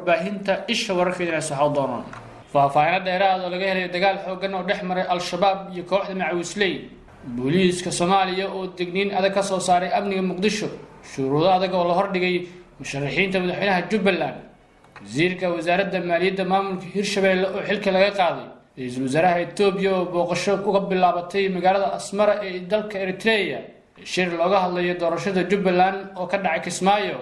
warbaahinta isha wararkeedana saxaw doonaan faahfaahin dheeraad oo laga helay dagaal xooggan oo dhex maray al-shabaab iyo kooxda macawisley booliiska Soomaaliya oo digniin adag ka soo saaray amniga Muqdisho shuruudo adag oo la hordhigay musharaxiinta madaxweynaha Jubbaland wasiirka wasaaradda maaliyadda maamulka Hirshabelle oo xilka laga qaaday ra'iisul wasaaraha Itoobiya oo booqasho uga bilaabatay magaalada Asmara ee dalka Eritrea shir looga hadlayo doorashada Jubbaland oo ka dhacay Kismaayo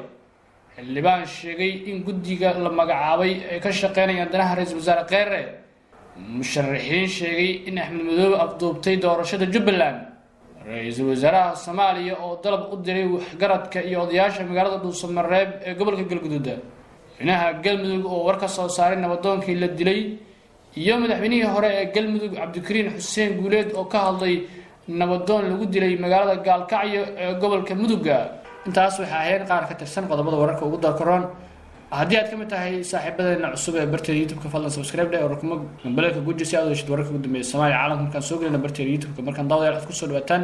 xildhibaan sheegay in guddiga la magacaabay ay ka shaqeynayaan danaha ra'iisul wasaare Kheyre musharaxiin sheegay in Axmed Madoobe afduubtay doorashada Jubbaland ra'iisul wasaaraha Soomaaliya oo dalab u diray waxgaradka iyo odayaasha magaalada Dhuusamareeb ee gobolka Galgaduud madaxweynaha Galmudug oo war ka soo saaray nabadoonkii la dilay iyo madaxweynihii hore ee Galmudug Cabdikariin Xuseen Guuleed oo ka hadlay nabadoon lagu dilay magaalada Gaalkacyo ee gobolka Mudug intaas waxa ay qaar ka tirsan qodobada wararka ugu darkaroon haddii aad ka mid tahay saaxiibadeena cusub ee barteeda YouTube-ka fadlan subscribe oo rakmo gambalka gujisi aad heshid wararka ugu dambeeya Soomaaliya caalamka kan soo galina barteeda YouTube-ka markaan daawadayaal aad ku soo dhawaataan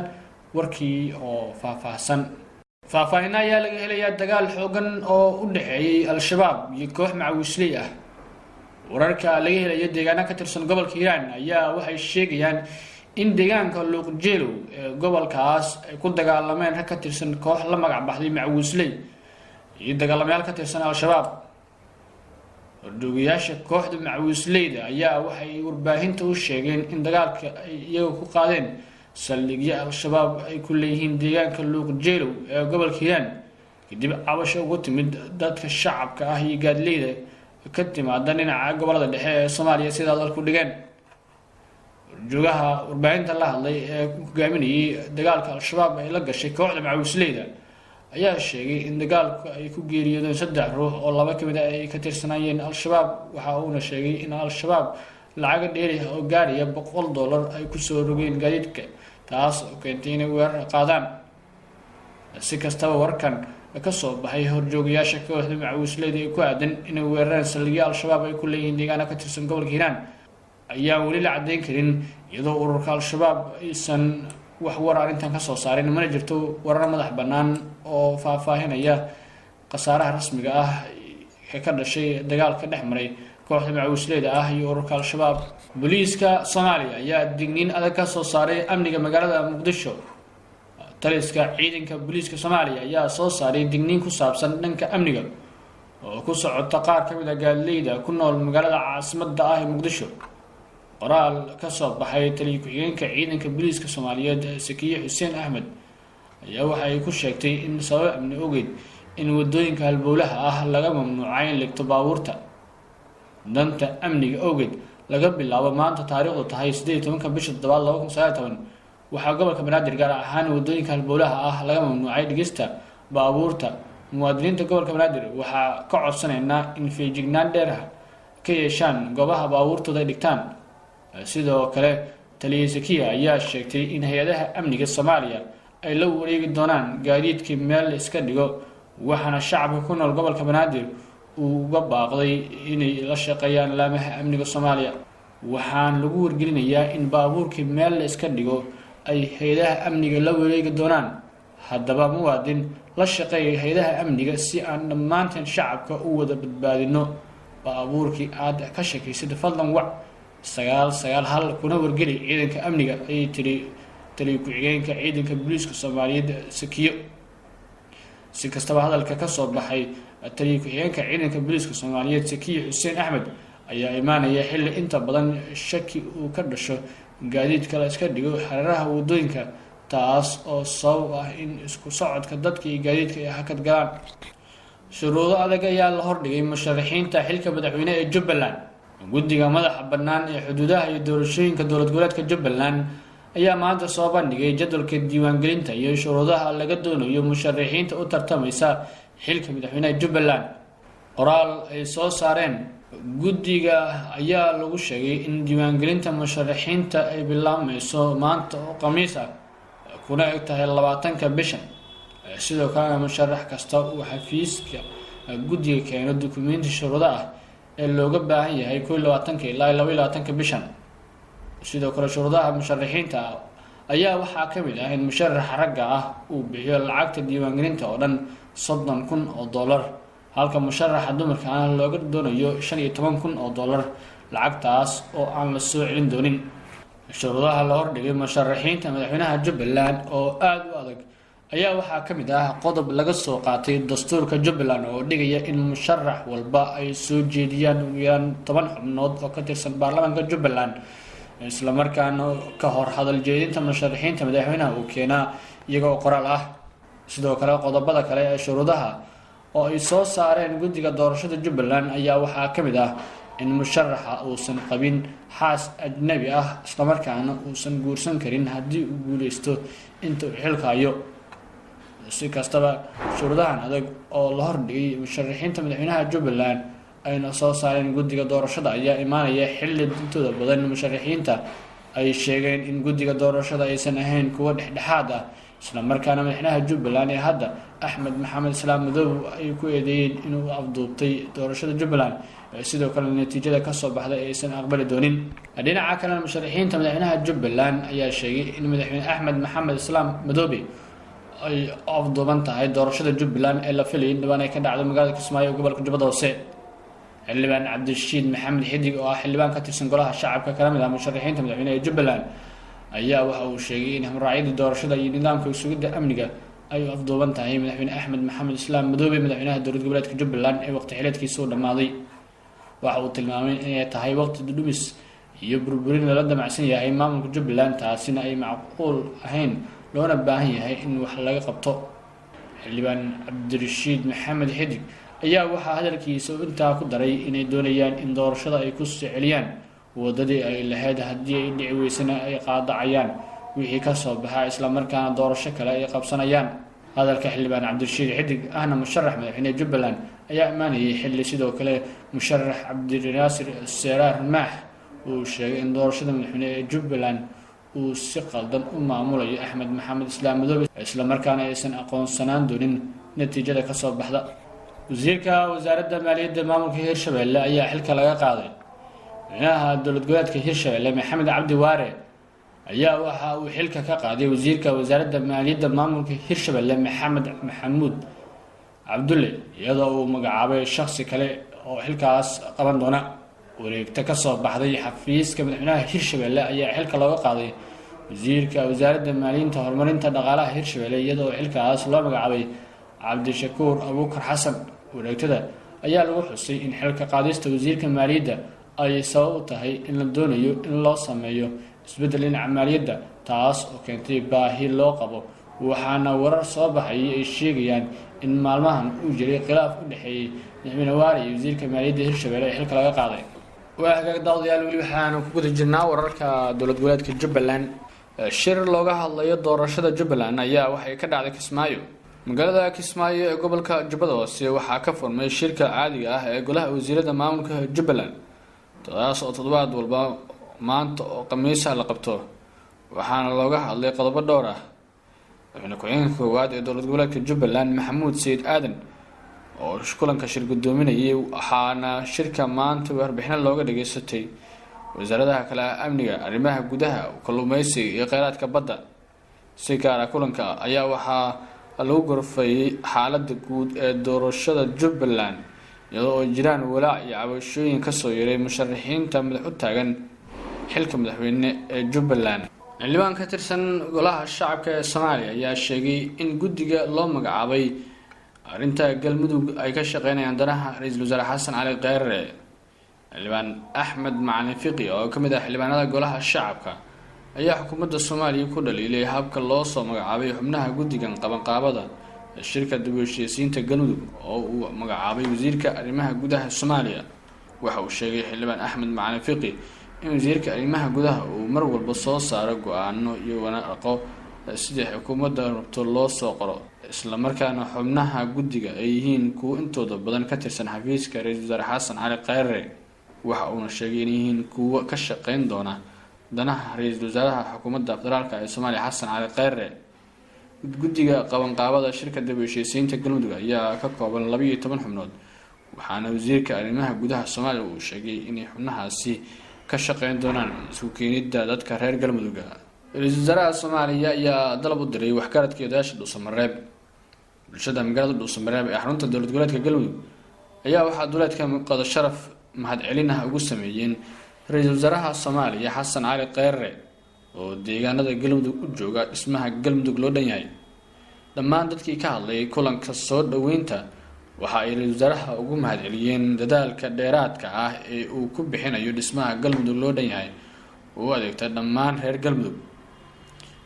warkii oo faahfaahsan faahfaahin ayaa laga helayaa dagaal xooggan oo u dhaxeeyay al-shabaab iyo koox macawisley ah wararka laga helayo deegaanada ka tirsan gobolka Hiiraan ayaa waxay sheegayaan in deegaanka Luuqjeelow ee gobolkaas ay ku dagaalameen rag ka tirsan koox la magac baxday macawisley iyo dagaalamayaal ka tirsan al-shabaab dogayaasha kooxda macawisleyda ayaa waxay warbaahinta u sheegeen in dagaalka ay iyagu ku qaadeen saldhigyo al-shabaab ay ku leeyihiin deegaanka Luuqjeelow ee gobolka Hiiraan kadib cabasho ugu timid dadka shacabka ah iyo gaadleyda ka timaada dhinaca gobolada dhexe ee Soomaaliya sida dalku dhigeen joogaha warbaahinta la hadlay ee hogaaminayay dagaalka al-shabaab ay la gashay kooxda macawisleyda ayaa sheegay in dagaalku ay ku geeriyoodeen 3 ruux oo laba kamid ah ay ka tirsanayeen al-shabaab waxa uu sheegay in al-shabaab lacag dheeri ah oo gaaraya $100 ay ku soo rogeen gaadiidka taas oo keentay inay weerar qaadaan si kastaba warkan ka soo baxay horjoogayaasha kooxda macawisleyda ee ku aadan inay weerareen saldhigyo al-shabaab ay ku leeyihiin deegaanada ka tirsan gobolka Hiiraan ayaa weli la cadeyn karin iyadoo ururka al-shabaab aysan wax war arrintan ka soo saarin mana jirto warar madax bannaan oo faahfaahinaya khasaaraha rasmiga ah ee ka dhashay dagaalka dhex maray kooxda macawisleyda ah iyo ururka al-shabaab booliiska Soomaaliya ayaa digniin adag ka soo saaray amniga magaalada Muqdisho taliska ciidanka booliiska Soomaaliya ayaa soo saaray digniin ku saabsan dhanka amniga oo ku socota qaar ka mid ah gaadleyda ku nool magaalada caasimadda ah ee Muqdisho qoraal ka soo baxay taliye ku-xigeenka ciidanka booliiska Soomaaliyeed Sakiye Xuseen Ahmed ayaa waxa ay ku sheegtay in sabab amni ogeyd in wadooyinka halbowlaha ah laga mamnuucay in ligto baabuurta danta amniga ogeyd laga bilaabo maanta taariikhdu tahay 18 bisha 7 2019 waxaa gobolka Banaadir gaar ahaan wadooyinka halbowlaha ah laga mamnuucay dhigista baabuurta muwaadiniinta gobolka Banaadir waxaa ka codsanaynaa in feejignaan dheer ah ka yeeshaan goobaha baabuurtooda dhigtaan sidoo kale taliye Sakiye ayaa sheegtay in hay'adaha amniga Soomaaliya ay la wareegi doonaan gaadiidkii meel iska dhigo waxaana shacabka ku nool gobolka Banaadir uu uga baaqday inay la shaqeeyaan laamaha amniga Soomaaliya waxaan lagu wargelinayaa in baabuurkii meel iska dhigo ay hay'adaha amniga la wareegi doonaan haddaba muwaadin la shaqeeya hay'adaha amniga si aan dhammaanteen shacabka u wada badbaadino baabuurkii aad ka shaqeysay fadlan wac 991 kuna wargeli ciidanka amniga ay tiri taliye ku-xigeenka ciidanka booliiska Soomaaliyeed Sakiye si kastaba hadalka ka soo baxay taliye ku-xigeenka ciidanka booliiska Soomaaliyeed Sakiye Xuseen Ahmed ayaa imaanaya xilli inta badan shaki uu ka dhasho gaadiidka la iska dhigo xararaha wadooyinka taas oo sabab ah in isku socodka dadka iyo gaadiidka ay hakad galaan shuruudo adag ayaa la hordhigay musharaxiinta xilka madaxweyne ee Jubbaland guddiga madaxa bannaan ee xuduudaha iyo doorashooyinka dowlad goboleedka Jubbaland ayaa maanta soo bandhigay jadwalka diiwaangelinta iyo shuruudaha laga doonayo musharaxiinta u tartamaysa xilka madaxweynaha Jubbaland qoraal ay soo saareen guddiga ayaa lagu sheegay in diiwaangelinta musharaxiinta ay bilaabmayso maanta oo Khamiis ah kuna eg tahay 20-ka bishan sidoo kale musharax kasta uu xafiiska guddiga keeno dukumeenti shuruudo ah ee looga baahan yahay 21 ilaa 22 bishan sidoo kale shuruudaha musharaxiinta ayaa waxaa ka mid ah in musharax ragga ah uu bixiyo lacagta diiwaangelinta oo dhan $30,000 halka musharaxa dumarka aan looga doonayo 15,000 oo dollar lacagtaas oo aan la soo celin doonin. shuruudaha la hordhigay musharaxiinta madaxweynaha Jubbaland oo aad u adag ayaa waxaa ka mid ah qodob laga soo qaatay dastuurka Jubbaland oo dhigaya in musharax walba ay soo jeediyaan ugu yaraan 10 xubnood oo ka tirsan baarlamaanka Jubbaland isla markaana ka hor hadal jeedinta musharaxiinta madaxweynaha uu keenaa iyagoo qoraal ah. sidoo kale qodobada kale ee shuruudaha oo ay soo saareen guddiga doorashada Jubbaland ayaa waxaa ka mid ah in musharaxa uusan qabin xaas ajnabi ah isla markaana uusan guursan karin haddii uu guuleysto inta uu xilka hayo. si kastaba shuruudahan adag oo la hordhigay musharaxiinta madaxweynaha Jubbaland ayna soo saareen guddiga doorashada ayaa imaanaya xilli intooda badan musharaxiinta ay sheegeen in guddiga doorashada aysan ahayn kuwo dhexdhexaad ah isla markaana madaxweynaha Jubbaland ee hadda Axmed Maxamed Islaam Madoobe ay ku eedeeyeen inuu afduubtay doorashada Jubbaland sidoo kale natiijada ka soo baxday aysan aqbali doonin. dhinaca kale musharaxiinta madaxweynaha Jubbaland ayaa sheegay in madaxweyne Axmed Maxamed Islaam Madoobe ay afduuban tahay doorashada Jubbaland ee la filayay in ay ka dhacdo magaalada Kismaayo ee gobolka Jubbada Hoose. xildhibaan Cabdirashiid Maxamed Xidig oo ah xildhibaan ka tirsan golaha shacabka kana mid ah musharaxiinta madaxweynaha Jubbaland ayaa waxa uu sheegay in habraacyada doorashada iyo nidaamka sugidda amniga ay afduuban tahay madaxweyne Axmed Maxamed Islaam Madoobe madaxweynaha dowlad goboleedka Jubbaland ee waqti xileedkiisa u dhamaaday. waxa uu tilmaamay inay tahay waqti dhumis iyo burburin la damacsan yahay maamulka Jubbaland taasina ay macquul ahayn loona baahan yahay in wax laga qabto. xildhibaan Cabdirashiid Maxamed Xidig ayaa waxaa hadalkiisa intaa ku daray inay doonayaan in doorashada ay ku soo celiyaan wadadii ay lahayd haddii ay dhici weysana ay qaadacayaan wixii ka soo baxa isla markaana doorasho kale ay qabsanayaan. hadalka xildhibaan Cabdirashiid Xidig ahna musharax madaxweyne Jubbaland ayaa imaanayay xilli sidoo kale musharax Cabdinaasir Seraar Maax uu sheegay in doorashada madaxweyne ee Jubbaland uu si qaldan u maamulayo Axmed Maxamed Islaam Madoobe isla markaana aysan aqoonsanaan doonin natiijada ka soo baxda. wasiirka wasaaradda maaliyadda maamulka Hirshabelle ayaa xilka laga qaaday. madaxweynaha dowlad goboleedka Hirshabelle Maxamed Cabdi Waare ayaa waxa uu xilka ka qaaday wasiirka wasaaradda maaliyadda maamulka Hirshabelle Maxamed Maxamuud Cabdulle iyadoo uu magacaabay shakhsi kale oo xilkaas qaban doona. wareegta ka soo baxday xafiiska madaxweynaha Hirshabelle ayaa xilka looga qaaday wasiirka wasaaradda maaliyadda horumarinta dhaqaalaha Hirshabelle iyadoo xilkaas loo magacaabay Cabdishakuur Abuukar Xasan. wareegtada ayaa lagu xusay in xilka qaadista wasiirka maaliyadda ay sabab u tahay in la doonayo in loo sameeyo isbeddel dhinaca maaliyadda taas oo keentay baahi loo qabo waxaana warar soo baxay ay sheegayaan in maalmahan uu jiray khilaaf u dhexeeyay madaxweyne Waare iyo wasiirka maaliyadda Hirshabelle ee xilka laga qaaday. waa hagaag daawadayaal weli waxaanu ku guda jirnaa wararka dowlad goboleedka Jubbaland. shir looga hadlayo doorashada Jubbaland ayaa waxay ka dhacday Kismaayo. magaalada Kismaayo ee gobolka Jubbada Hoose waxaa ka furmay shirka caadiga ah ee golaha wasiirada maamulka Jubbaland taas oo toddobaad walba maanta oo Khamiis la qabto waxaana looga hadlay qodobo dhowr ah. madaxweyne ku-xigeenka koowaad ee dowlad goboleedka Jubbaland Maxamuud Sayid Aadan oo kulanka shir gudoominayay waxaana shirka maanta warbixin looga dhageystay wasaaradaha kala amniga, arrimaha gudaha, kalluumeysiga iyo kheyraadka badda. si gaar ah kulanka ayaa waxaa lagu gorfayay xaaladda guud ee doorashada Jubbaland iyadoo ay jiraan walaac iyo cabashooyin ka soo yeeray musharaxiinta madax u taagan xilka madaxweyne ee Jubbaland. xildhibaan ka tirsan golaha shacabka ee Soomaaliya ayaa sheegay in guddiga loo magacaabay arrinta galmudug ay ka shaqeynayaan danaha ra'iisul wasaare Xasan Cali Kheyre. xildhibaan Axmed Macalin Fiqi oo ka mid ah xildhibaanada golaha shacabka ayaa xukuumadda Soomaaliya ku dhaliilay habka loo soo magacaabay xubnaha guddigan qabanqaabada shirka dib u heshiisiinta galmudug oo uu magacaabay wasiirka arrimaha gudaha Soomaaliya. waxa uu sheegay xildhibaan Axmed Macalin Fiqi in wasiirka arrimaha gudaha uu mar walba soo saaro go'aano iyo wanaaqo sidii xukuumadda rabto loo soo qoro isla markaana xubnaha guddiga ay yihiin kuwo intooda badan ka tirsan xafiiska ra'iisul wasaare Xasan Cali Kheyre. waxa uuna sheegay in yihiin kuwo ka shaqeyn doona danaha ra'iisul wasaaraha xukuumadda federaalka ee Soomaaliya Xasan Cali Kheyre. guddiga qabanqaabada shirka dib u heshiisiinta galmudug ayaa ka kooban 12 xubnood waxaana wasiirka arrimaha gudaha Soomaaliya uu sheegay in xubnahaasi ka shaqeyn doonaan isku keenidda dadka reer galmudug. ra'iisul wasaaraha Soomaaliya ayaa dalab u diray waxgaradka odayaasha Dhuusamareeb. bulshada magaalada Dhuusamareeb ee xarunta dowlad goboleedka galmudug ayaa waxaa duleedka qado sharaf mahadcelin ah ugu sameeyeen ra-iisul wasaaraha Soomaaliya Xasan Cali Kheyre oo deegaanada Galmudug u jooga dhismaha Galmudug loo dhan yahay. dhammaan dadkii ka hadlay kulanka soo dhaweynta waxa ay ra-iisul wasaaraha ugu mahadceliyeen dadaalka dheeraadka ah ee uu ku bixinayo dhismaha Galmudug loo dhan yahay oo u adeegta dhammaan reer Galmudug.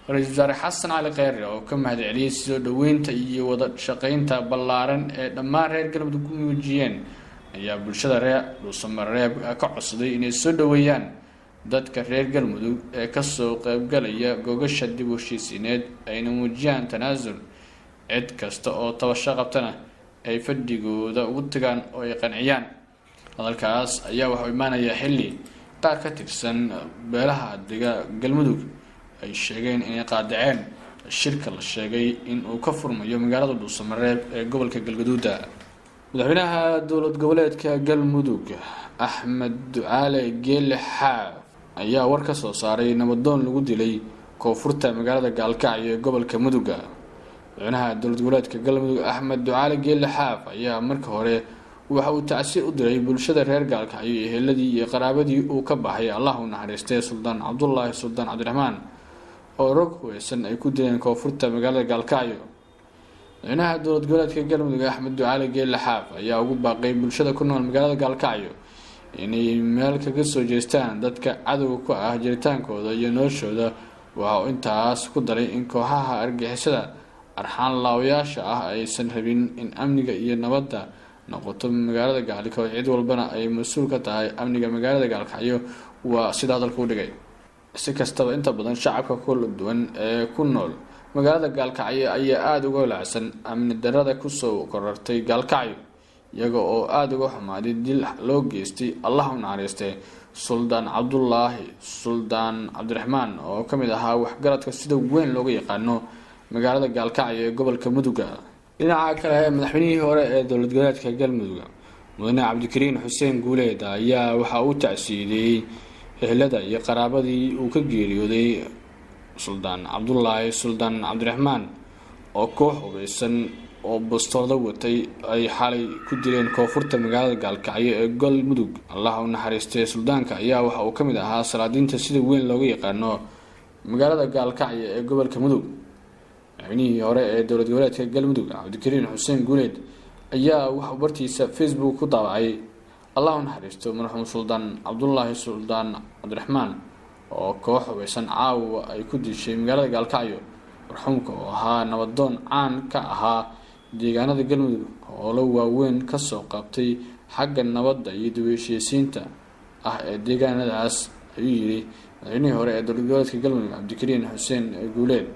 ra-iisul wasaare Xasan Cali Kheyre oo ka mahadceliyay soo dhaweynta iyo wada shaqeynta ballaaran ee dhammaan reer Galmudug ku muujiyeen ayaa bulshada reer Dhuusamareeb ka codsaday inay soo dhaweeyaan dadka reer Galmudug ee ka soo qaybgalaya gogasha dib u heshiisiineed ayna muujiyaan tanaasul cid kasta oo tabasho qabtana ay fadhigooda ugu tagaan oo ay qanciyaan. hadalkaas ayaa waxa uu imaanayaa xilli qaar ka tirsan beelaha Galmudug ay sheegeen inay qaadaceen shirka la sheegay in uu ka furmayo magaalada Dhuusamareeb ee gobolka Galgaduud. madaxweynaha dowlad goboleedka Galmudug Axmed Ducaale Geelle Xaaf ayaa war ka soo saaray nabadoon lagu dilay koonfurta magaalada Gaalkacyo ee gobolka Mudug. madaxweynaha dowlad goboleedka Galmudug Axmed Ducaale Geelle Xaaf ayaa marka hore waxa uu tacsiir u diray bulshada reer Gaalkacyo iyo eheladii iyo qaraabadii uu ka baxay Allah u naxariistay Suldaan Cabdullaahi Suldaan Cabdiraxmaan oo rog weesan ay ku dileen koonfurta magaalada Gaalkacyo. madaxweynaha dowlad goboleedka Galmudug Axmed Ducaale Geelle Xaaf ayaa ugu baaqay bulshada ku nool magaalada Gaalkacyo inay meel kaga soo jeestaan dadka cadowga ku ah jiritaankooda iyo noloshooda. waxa uu intaas ku daray in kooxaha argixisada arxaan laawayaasha ah aysan rabin in amniga iyo nabadda noqoto magaalada Gaalkacyo cid walbana ay mas'uul ka tahay amniga magaalada Gaalkacyo. waa sida hadalku u dhigay. si kastaba inta badan shacabka kala duwan ee ku nool magaalada Gaalkacyo ayaa aad uga walaacsan amni darrada ku soo korortay Gaalkacyo iyaga oo aad uga xumaaday dil loo geystay Allah u naxariistay Suldaan Cabdullaahi Suldaan Cabdiraxmaan oo ka mid ahaa waxgaradka sida weyn looga yaqaano magaalada Gaalkacyo ee gobolka Mudug. dhinaca kale madaxweynihii hore ee dowlad goboleedka Galmudug Mudane Cabdikariin Xuseen Guuleed ayaa waxa uu tacsiiyay ehelada iyo qaraabadii uu ka geeriyooday Suldaan Cabdullaahi Suldaan Cabdiraxmaan oo koox hubeysan oo bastoolada watay ay xalay ku dileen koonfurta magaalada Gaalkacyo ee Galmudug. Allah u naxariistay suldaanka ayaa waxa uu ka mid ahaa salaadiinta sida weyn looga yaqaano magaalada Gaalkacyo ee gobolka Mudug. madaxweynihii hore ee dowlad goboleedka Galmudug Cabdikariin Xuseen Guuleed ayaa waxa uu bartiisa Facebook ku daabacay Allah u naxariisto marxuum Suldaan Cabdullaahi Suldaan Cabdiraxmaan oo koox hubeysan caawa ay ku dishay magaalada Gaalkacyo. marxuumka oo ahaa nabadoon caan ka ahaa deegaanada Galmudug oo la waaweyn ka soo qabtay xagga nabadda iyo dib u heshiisiinta ah ee deegaanadaas ayuu yiri madaxweynihii hore ee dowlad goboleedka Galmudug Cabdikariin Xuseen Guuleed.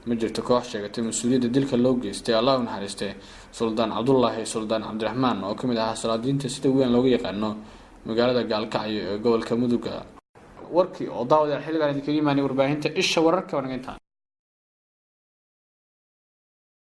ma jirto koox sheegatay mas'uuliyadda dilka loo geystay Allah u naxariistay Suldaan Cabdullaahi Suldaan Cabdiraxmaan oo ka mid ahaa salaadiinta sida weyn looga yaqaano magaalada Gaalkacyo ee gobolka Mudug. warkii oo daawada xilligan idinkaga imaanay warbaahinta isha wararka wanaagsan.